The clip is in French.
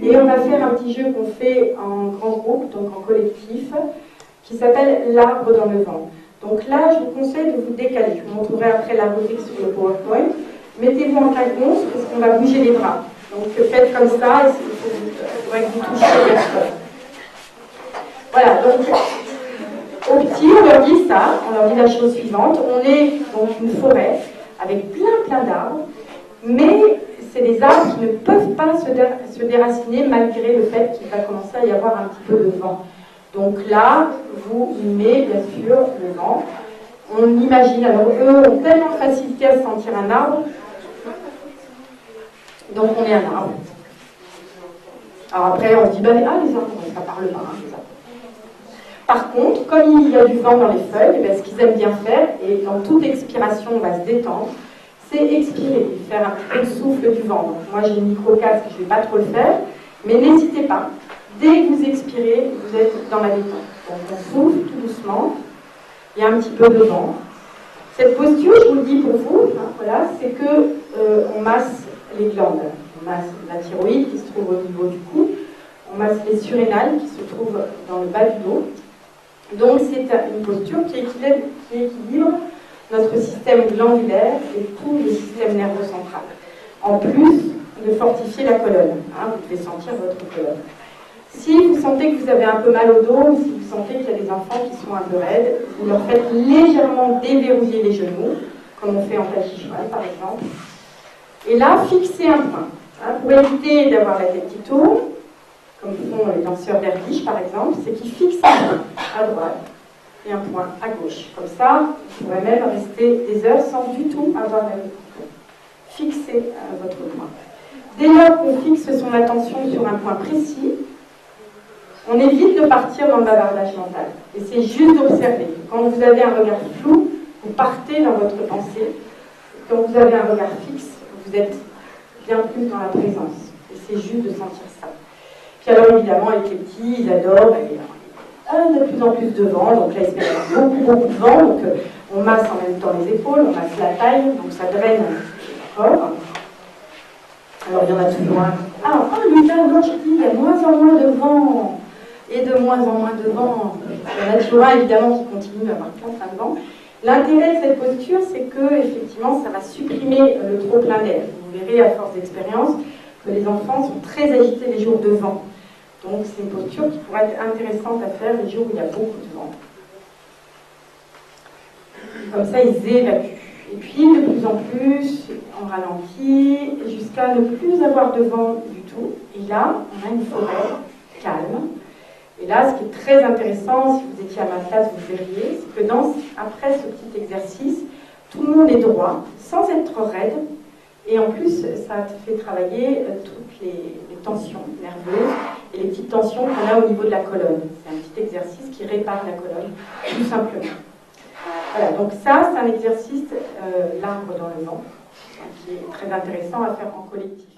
Et on va faire un petit jeu qu'on fait en grand groupe, donc en collectif, qui s'appelle l'arbre dans le vent. Donc là, je vous conseille de vous décaler. Je vous montrerai après la rubrique sur le PowerPoint. Mettez-vous en quinconce parce qu'on va bouger les bras. Donc faites comme ça, et il faudrait que vous touchiez personne. Voilà, donc aux petits, on leur dit ça, on leur dit la chose suivante. On est dans une forêt avec plein d'arbres, mais c'est des arbres qui ne peuvent pas se déraciner malgré le fait qu'il va commencer à y avoir un petit peu de vent. Donc là, vous mettez bien sûr le vent. On imagine, alors eux ont tellement de facilité à sentir un arbre, donc on est un arbre. Alors après, on se dit, les arbres, ça parle pas, les arbres. Par contre, comme il y a du vent dans les feuilles, ce qu'ils aiment bien faire, et dans toute expiration, on va se détendre, c'est expirer, faire un peu de souffle du vent. Donc, moi, j'ai une micro-casque, je ne vais pas trop le faire, mais n'hésitez pas. Dès que vous expirez, vous êtes dans la détente. Donc, on souffle tout doucement. Il y a un petit peu de vent. Cette posture, je vous le dis pour vous, voilà, c'est que on masse les glandes. On masse la thyroïde qui se trouve au niveau du cou. On masse les surrénales qui se trouvent dans le bas du dos. Donc, c'est une posture qui équilibre notre système glandulaire et tout le système nerveux central. En plus de fortifier la colonne. Vous devez sentir votre colonne. Si vous sentez que vous avez un peu mal au dos, ou si vous sentez qu'il y a des enfants qui sont un peu raides, vous leur faites légèrement déverrouiller les genoux, comme on fait en tai chi chuan par exemple. Et là, fixez un point. Pour éviter d'avoir la tête qui tourne, comme font les danseurs derviches par exemple, c'est qu'ils fixent un point à droite et un point à gauche. Comme ça, vous pourrez même rester des heures sans du tout avoir la tête qui tourne. Fixez votre point. Dès lors qu'on fixe son attention sur un point précis, on évite de partir dans le bavardage mental. Et c'est juste d'observer. Quand vous avez un regard flou, vous partez dans votre pensée. Quand vous avez un regard fixe, vous êtes bien plus dans la présence. Et c'est juste de sentir ça. Puis alors évidemment, avec les petits, ils adorent. Il y a de plus en plus de vent. Donc là, il se met beaucoup de vent. Donc on masse en même temps les épaules, on masse la taille. Donc ça draine le corps. Alors il y en a toujours un. Lucas, non, je dis, il y a de moins en moins de vent. Et de moins en moins de vent. Il y en a toujours un, évidemment, qui continue à avoir plein de vent. L'intérêt de cette posture, c'est que, effectivement, ça va supprimer le trop-plein d'air. Vous verrez, à force d'expérience, que les enfants sont très agités les jours de vent. Donc, c'est une posture qui pourrait être intéressante à faire les jours où il y a beaucoup de vent. Comme ça, ils évacuent. Et puis, de plus en plus, on ralentit, jusqu'à ne plus avoir de vent du tout. Et là, on a une forêt calme. Et là, ce qui est très intéressant, si vous étiez à ma place, vous verriez, c'est que après ce petit exercice, tout le monde est droit, sans être raide, et en plus, ça fait travailler toutes les tensions nerveuses et les petites tensions qu'on a au niveau de la colonne. C'est un petit exercice qui répare la colonne, tout simplement. Voilà, donc ça, c'est un exercice, l'arbre dans le vent, qui est très intéressant à faire en collectif.